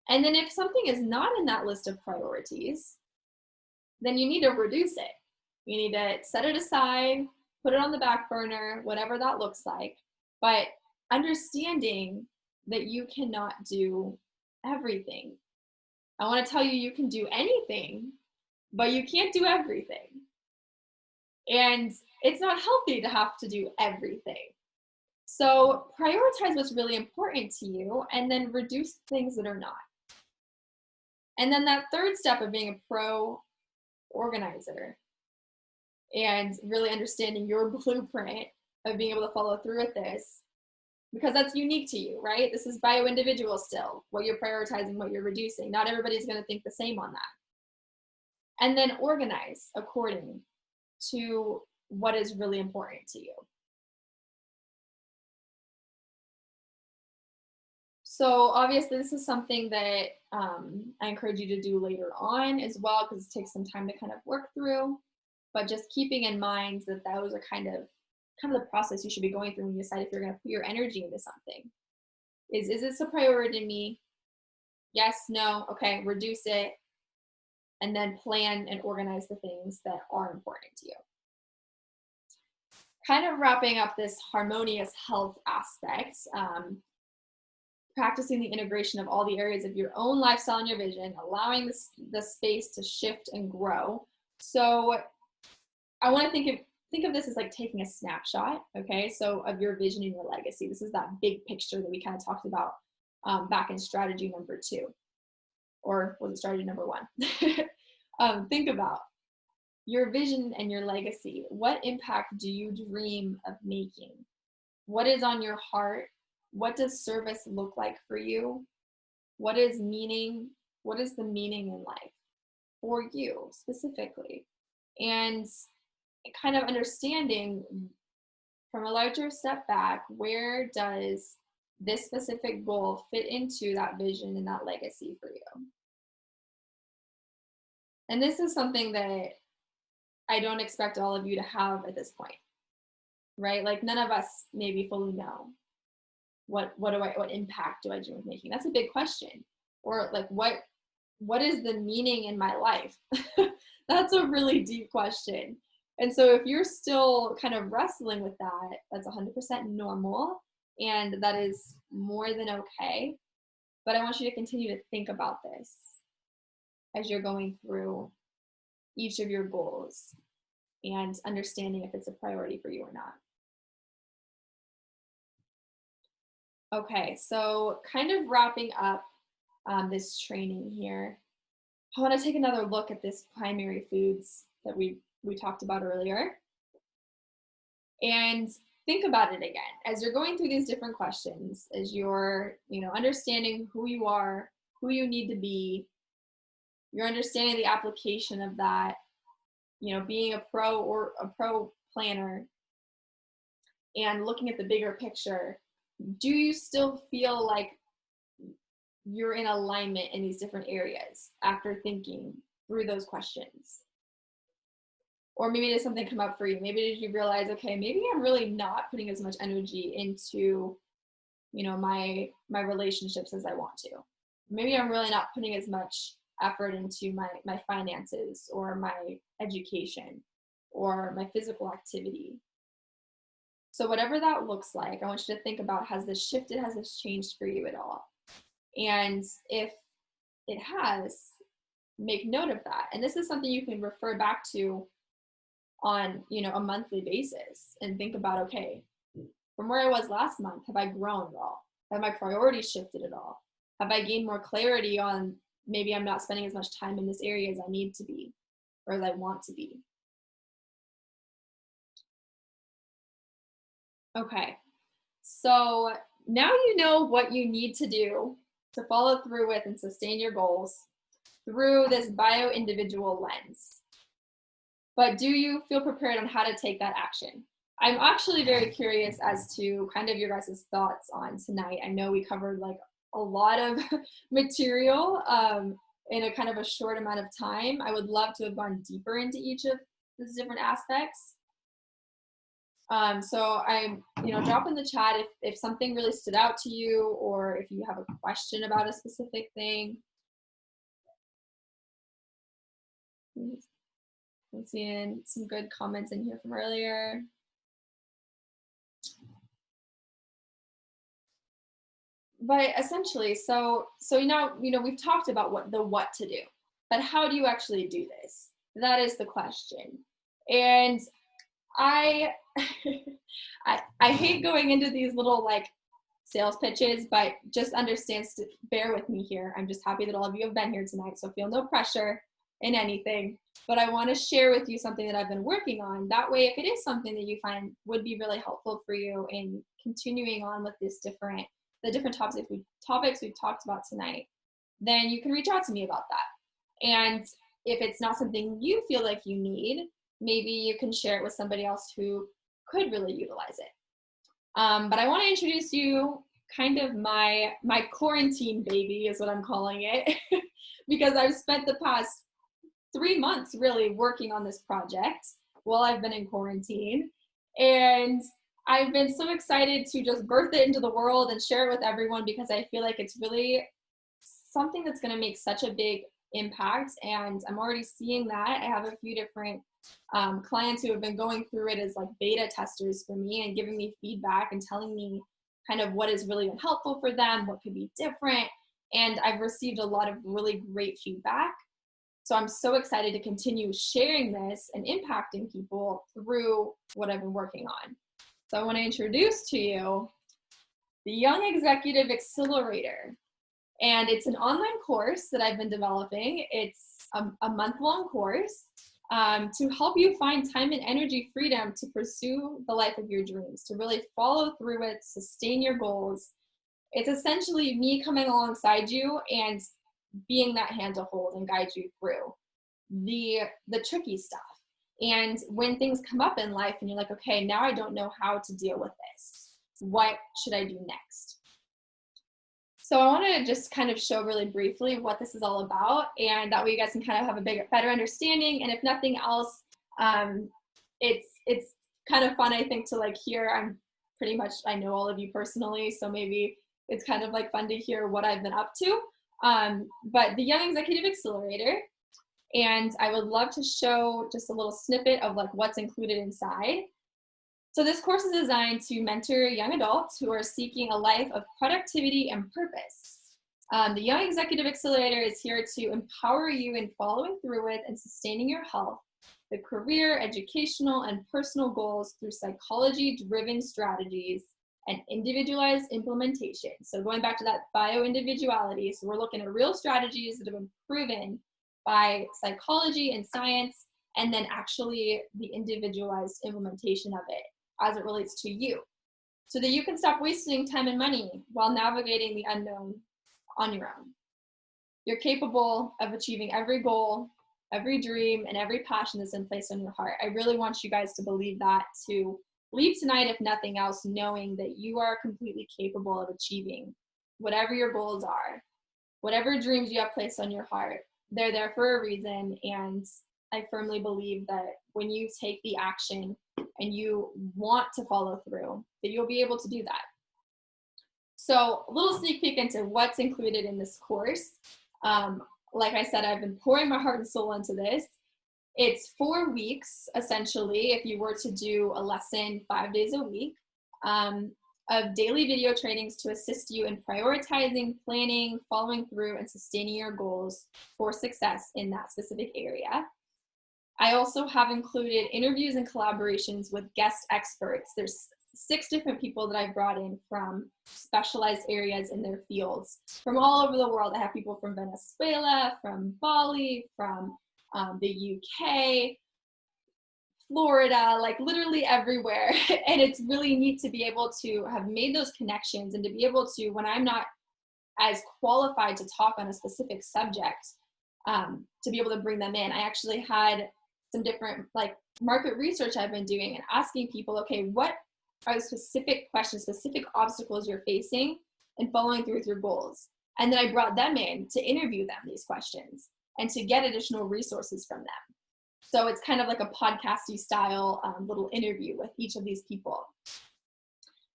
S1: And then if something is not in that list of priorities, then you need to reduce it. You need to set it aside, put it on the back burner, whatever that looks like. But understanding that you cannot do everything. I want to tell you, you can do anything, but you can't do everything. And it's not healthy to have to do everything. So prioritize what's really important to you and then reduce things that are not. And then that third step of being a pro organizer and really understanding your blueprint of being able to follow through with this, because that's unique to you, right? This is bio-individual still, what you're prioritizing, what you're reducing. Not everybody's going to think the same on that. And then organize according to what is really important to you. So obviously this is something that I encourage you to do later on as well, because it takes some time to kind of work through. But just keeping in mind that those are kind of the process you should be going through when you decide if you're going to put your energy into something. Is this a priority to me? Yes, no, okay, reduce it, and then plan and organize the things that are important to you. Kind of wrapping up this harmonious health aspect, practicing the integration of all the areas of your own lifestyle and your vision, allowing the space to shift and grow. So I want to think of this as like taking a snapshot, okay? So of your vision and your legacy. This is that big picture that we kind of talked about back in strategy number 2, or was it strategy number 1? Think about your vision and your legacy. What impact do you dream of making? What is on your heart? What does service look like for you? What is meaning? What is the meaning in life for you specifically? And kind of understanding from a larger step back, where does this specific goal fit into that vision and that legacy for you? And this is something that I don't expect all of you to have at this point, right? Like none of us maybe fully know what impact do I dream of making? That's a big question. Or like what is the meaning in my life? That's a really deep question. And so if you're still kind of wrestling with that, that's 100% normal, and that is more than okay. But I want you to continue to think about this as you're going through each of your goals and understanding if it's a priority for you or not. Okay, so kind of wrapping up this training here, I want to take another look at this primary foods that we talked about earlier, and think about it again as you're going through these different questions, as you're understanding who you are, who you need to be. You're understanding the application of that, being a pro planner and looking at the bigger picture. Do you still feel like you're in alignment in these different areas after thinking through those questions? Or maybe did something come up for you? Maybe did you realize, okay, maybe I'm really not putting as much energy into, my relationships as I want to. Maybe I'm really not putting as much effort into my finances or my education or my physical activity. So whatever that looks like, I want you to think about, has this shifted? Has this changed for you at all? And if it has, make note of that. And this is something you can refer back to on, a monthly basis and think about, okay, from where I was last month, have I grown at all? Have my priorities shifted at all? Have I gained more clarity on maybe I'm not spending as much time in this area as I need to be or as I want to be? Okay, so now you know what you need to do to follow through with and sustain your goals through this bio-individual lens. But do you feel prepared on how to take that action? I'm actually very curious as to kind of your guys' thoughts on tonight. I know we covered like a lot of material in a kind of a short amount of time. I would love to have gone deeper into each of these different aspects. So I'm, drop in the chat if something really stood out to you, or if you have a question about a specific thing. I'm seeing some good comments in here from earlier. But essentially, so we've talked about what to do, but how do you actually do this? That is the question. And I hate going into these little like sales pitches, but just understand, bear with me here. I'm just happy that all of you have been here tonight, so feel no pressure in anything. But I want to share with you something that I've been working on. That way, if it is something that you find would be really helpful for you in continuing on with the different topics we've talked about tonight, then you can reach out to me about that. And if it's not something you feel like you need, maybe you can share it with somebody else who could really utilize it. But I want to introduce you kind of my quarantine baby is what I'm calling it, because I've spent the past 3 months really working on this project while I've been in quarantine. And I've been so excited to just birth it into the world and share it with everyone, because I feel like it's really something that's going to make such a big impact. And I'm already seeing that. I have a few different clients who have been going through it as like beta testers for me and giving me feedback and telling me kind of what has really been helpful for them, what could be different. And I've received a lot of really great feedback. So I'm so excited to continue sharing this and impacting people through what I've been working on. So I want to introduce to you the Young Executive Accelerator. And it's an online course that I've been developing. It's a month-long course to help you find time and energy freedom to pursue the life of your dreams, to really follow through it, sustain your goals. It's essentially me coming alongside you and being that hand to hold and guide you through the tricky stuff. And when things come up in life and you're like, okay, now I don't know how to deal with this. What should I do next? So I want to just kind of show really briefly what this is all about, and that way you guys can kind of have a better understanding. And if nothing else, it's kind of fun, I think, to like hear. I know all of you personally, so maybe it's kind of like fun to hear what I've been up to. But the Young Executive Accelerator, and I would love to show just a little snippet of like what's included inside. So this course is designed to mentor young adults who are seeking a life of productivity and purpose. The Young Executive Accelerator is here to empower you in following through with and sustaining your health, the career, educational, and personal goals through psychology-driven strategies and individualized implementation. So going back to that bio-individuality, so we're looking at real strategies that have been proven by psychology and science, and then actually the individualized implementation of it as it relates to you, so that you can stop wasting time and money while navigating the unknown on your own. You're capable of achieving every goal, every dream, and every passion that's in place on your heart. I really want you guys to believe that, to leave tonight, if nothing else, knowing that you are completely capable of achieving whatever your goals are, whatever dreams you have placed on your heart. They're there for a reason, and I firmly believe that when you take the action and you want to follow through, that you'll be able to do that. So a little sneak peek into what's included in this course. Like I said, I've been pouring my heart and soul into this. It's 4 weeks, essentially, if you were to do a lesson 5 days a week, of daily video trainings to assist you in prioritizing, planning, following through, and sustaining your goals for success in that specific area. I also have included interviews and collaborations with guest experts. There's 6 different people that I've brought in from specialized areas in their fields from all over the world. I have people from Venezuela, from Bali, from the UK, Florida, like literally everywhere. And it's really neat to be able to have made those connections and to be able to, when I'm not as qualified to talk on a specific subject, to be able to bring them in. I actually had some different like market research I've been doing and asking people, okay, what are the specific questions, specific obstacles you're facing and following through with your goals? And then I brought them in to interview them these questions and to get additional resources from them. So it's kind of like a podcasty style little interview with each of these people.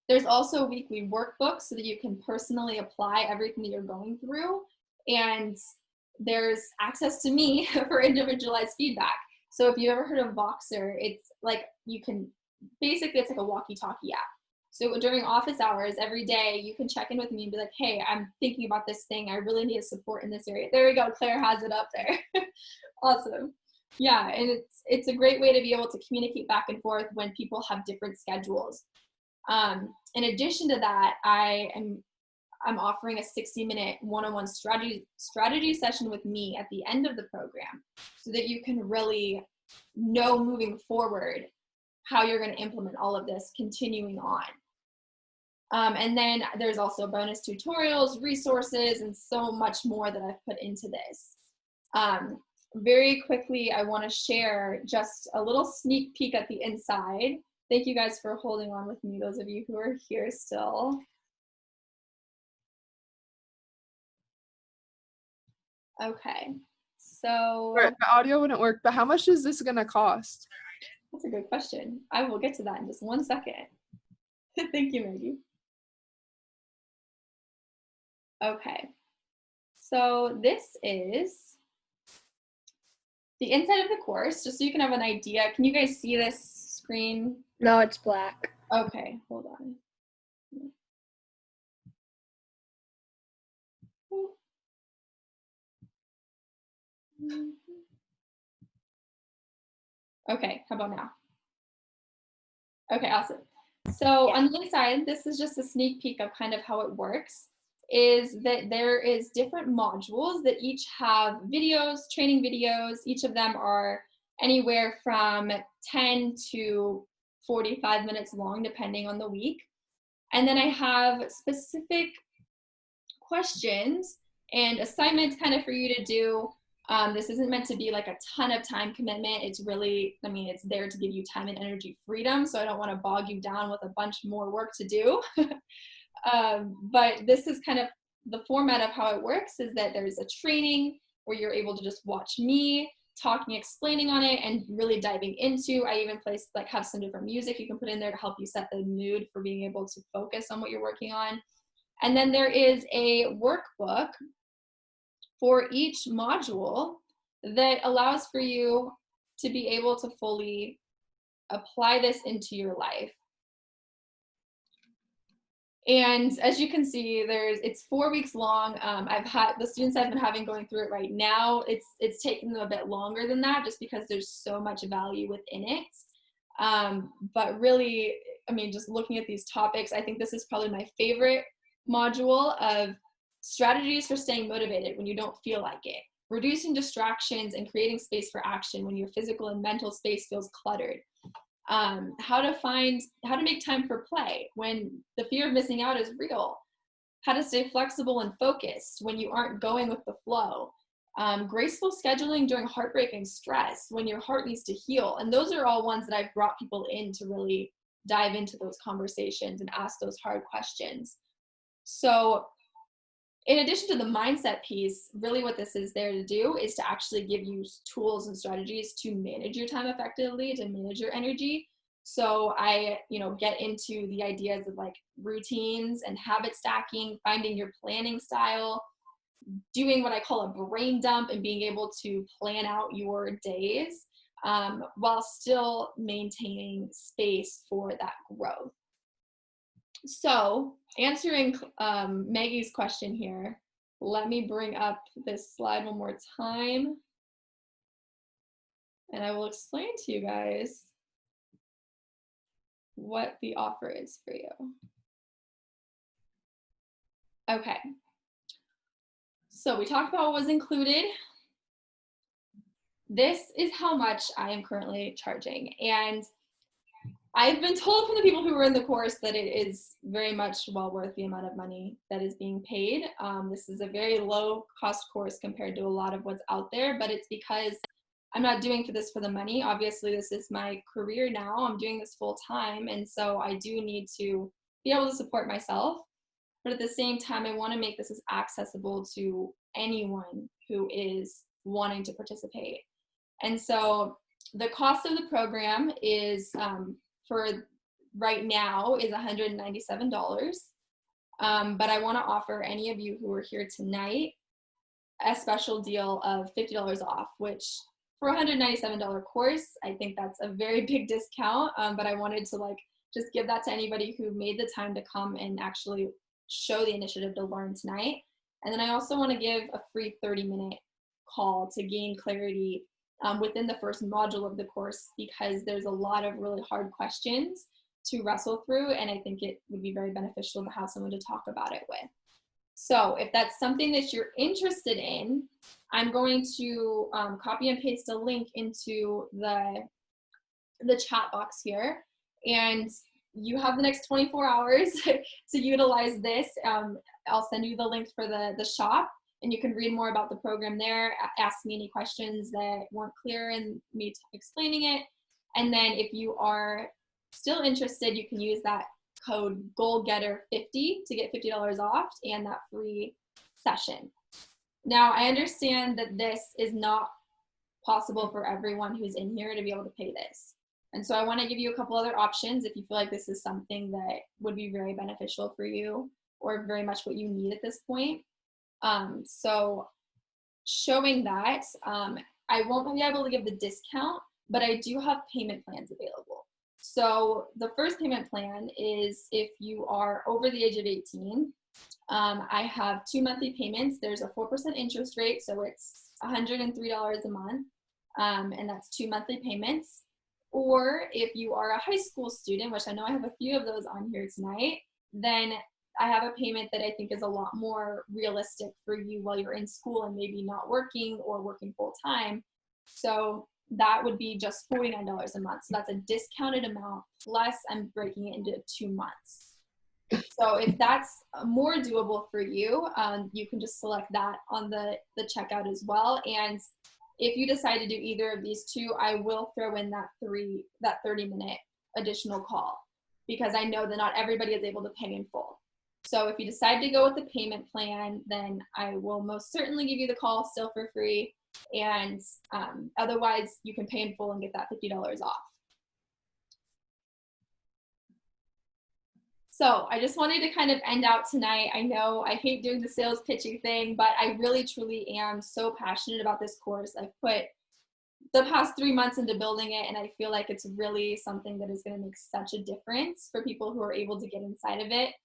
S1: There's also weekly workbooks so that you can personally apply everything that you're going through. And there's access to me for individualized feedback. So if you ever heard of Voxer, it's like basically it's like a walkie-talkie app. So during office hours every day, you can check in with me and be like, hey, I'm thinking about this thing. I really need support in this area. There we go. Claire has it up there. Awesome. Yeah, and it's a great way to be able to communicate back and forth when people have different schedules. In addition to that, I'm offering a 60-minute one-on-one strategy session with me at the end of the program, so that you can really know moving forward how you're going to implement all of this continuing on. And then there's also bonus tutorials, resources, and so much more that I've put into this. Very quickly, I want to share just a little sneak peek at the inside. Thank you guys for holding on with me, those of you who are here still. Okay, so
S2: the audio wouldn't work, but how much is this gonna cost?
S1: That's a good question. I will get to that in just 1 second. Thank you, Maggie. Okay, so this is the inside of the course, just so you can have an idea. Can you guys see this screen?
S3: No, it's black.
S1: Okay, hold on. Okay, how about now? Okay, awesome. So on the inside, this is just a sneak peek of kind of how it works, is that there is different modules that each have videos, training videos. Each of them are anywhere from 10 to 45 minutes long, depending on the week. And then I have specific questions and assignments kind of for you to do. This isn't meant to be like a ton of time commitment. It's really, I mean, it's there to give you time and energy freedom. So I don't want to bog you down with a bunch more work to do. But this is kind of the format of how it works, is that there's a training where you're able to just watch me talking, explaining on it, and really diving into. I even have some different music you can put in there to help you set the mood for being able to focus on what you're working on. And then there is a workbook for each module that allows for you to be able to fully apply this into your life. And as you can see, it's 4 weeks long. I've had the students I've been having going through it right now. It's taken them a bit longer than that, just because there's so much value within it. But really, I mean, just looking at these topics, I think this is probably my favorite module of strategies for staying motivated when you don't feel like it, reducing distractions and creating space for action when your physical and mental space feels cluttered. How to make time for play when the fear of missing out is real, how to stay flexible and focused when you aren't going with the flow, graceful scheduling during heartbreak and stress when your heart needs to heal. And those are all ones that I've brought people in to really dive into those conversations and ask those hard questions. So in addition to the mindset piece, really what this is there to do is to actually give you tools and strategies to manage your time effectively, to manage your energy. So I, get into the ideas of like routines and habit stacking, finding your planning style, doing what I call a brain dump, and being able to plan out your days while still maintaining space for that growth. So answering Maggie's question here, let me bring up this slide one more time, and I will explain to you guys what the offer is for you. Okay, so we talked about what was included. This is how much I am currently charging, and I've been told from the people who were in the course that it is very much well worth the amount of money that is being paid. This is a very low cost course compared to a lot of what's out there, but it's because I'm not doing this for the money. Obviously, this is my career now. I'm doing this full time, and so I do need to be able to support myself. But at the same time, I want to make this as accessible to anyone who is wanting to participate. And so the cost of the program is for right now is $197. But I want to offer any of you who are here tonight a special deal of $50 off, which for a $197 course, I think that's a very big discount. But I wanted to just give that to anybody who made the time to come and actually show the initiative to learn tonight. And then I also want to give a free 30-minute call to gain clarity within the first module of the course, because there's a lot of really hard questions to wrestle through, and I think it would be very beneficial to have someone to talk about it with. So if that's something that you're interested in, I'm going to copy and paste a link into the chat box here, and you have the next 24 hours to utilize this. I'll send you the link for the shop, and you can read more about the program there, ask me any questions that weren't clear in me explaining it. And then if you are still interested, you can use that code GOALGETTER50 to get $50 off and that free session. Now, I understand that this is not possible for everyone who's in here to be able to pay this. And so I want to give you a couple other options if you feel like this is something that would be very beneficial for you or very much what you need at this point. So showing that, I won't be able to give the discount, but I do have payment plans available. So the first payment plan is if you are over the age of 18. I have 2 monthly payments. There's a 4% interest rate, so it's $103 a month, and that's 2 monthly payments. Or if you are a high school student, which I know I have a few of those on here tonight, then I have a payment that I think is a lot more realistic for you while you're in school and maybe not working or working full time. So that would be just $49 a month. So that's a discounted amount, plus I'm breaking it into 2 months. So if that's more doable for you, you can just select that on the checkout as well. And if you decide to do either of these two, I will throw in that 30-minute additional call, because I know that not everybody is able to pay in full. So if you decide to go with the payment plan, then I will most certainly give you the call still for free. And otherwise, you can pay in full and get that $50 off. So I just wanted to kind of end out tonight. I know I hate doing the sales pitching thing, but I really truly am so passionate about this course. I've put the past 3 months into building it, and I feel like it's really something that is going to make such a difference for people who are able to get inside of it.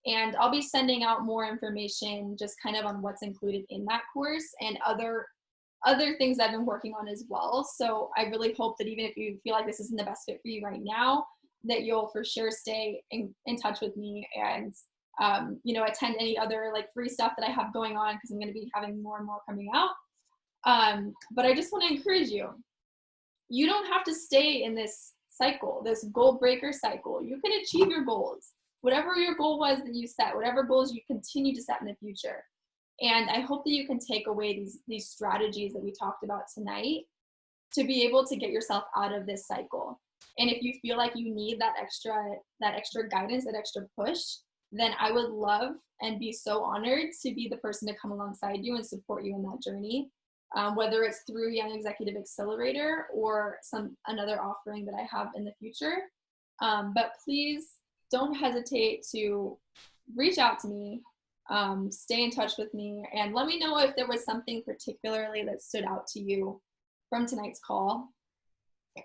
S1: And I'll be sending out more information just kind of on what's included in that course and other things I've been working on as well. So I really hope that even if you feel like this isn't the best fit for you right now, that you'll for sure stay in touch with me and attend any other like free stuff that I have going on, because I'm going to be having more and more coming out. But I just want to encourage you. You don't have to stay in this cycle, this goal breaker cycle. You can achieve your goals. Whatever your goal was that you set, whatever goals you continue to set in the future. And I hope that you can take away these strategies that we talked about tonight to be able to get yourself out of this cycle. And if you feel like you need that extra guidance, that extra push, then I would love and be so honored to be the person to come alongside you and support you in that journey, whether it's through Young Executive Accelerator or another offering that I have in the future. But please don't hesitate to reach out to me, stay in touch with me, and let me know if there was something particularly that stood out to you from tonight's call.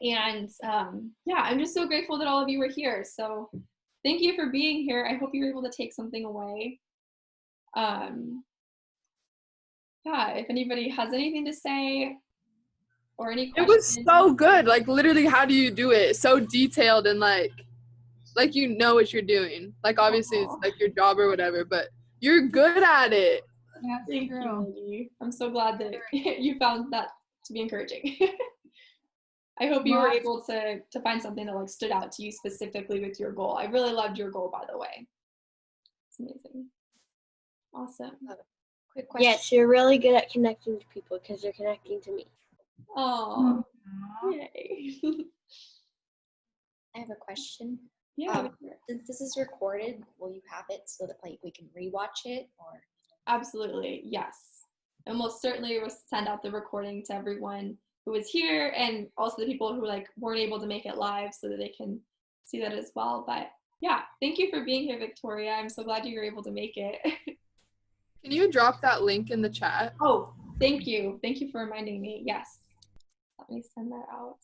S1: And I'm just so grateful that all of you were here. So thank you for being here. I hope you were able to take something away. If anybody has anything to say or any questions.
S2: It was so good. Like, literally, how do you do it? So detailed and like you know what you're doing. Like, obviously it's like your job or whatever, but you're good at it.
S1: Yeah, thank you, Maggie. I'm so glad that you found that to be encouraging. I hope you were able to find something that like stood out to you specifically with your goal. I really loved your goal, by the way. It's amazing. Awesome.
S3: Quick question. Yes, you're really good at connecting to people because you're connecting to me.
S1: Oh, yay.
S4: I have a question.
S1: Yeah.
S4: Since this is recorded, will you have it so that like we can rewatch it? Or
S1: Absolutely, yes. And we'll certainly send out the recording to everyone who was here, and also the people who like weren't able to make it live so that they can see that as well. But yeah, thank you for being here, Victoria. I'm so glad you were able to make it.
S2: Can you drop that link in the chat?
S1: Oh, thank you. Thank you for reminding me. Yes. Let me send that out.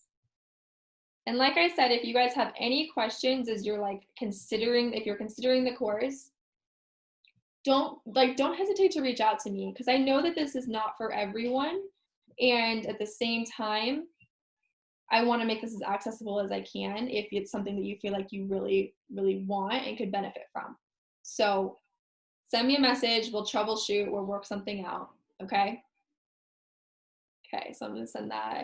S1: And like I said, if you guys have any questions as you're like considering the course, don't hesitate to reach out to me, because I know that this is not for everyone. And at the same time, I want to make this as accessible as I can if it's something that you feel like you really, really want and could benefit from. So send me a message. We'll troubleshoot. We'll work something out. Okay? Okay, so I'm going to send that.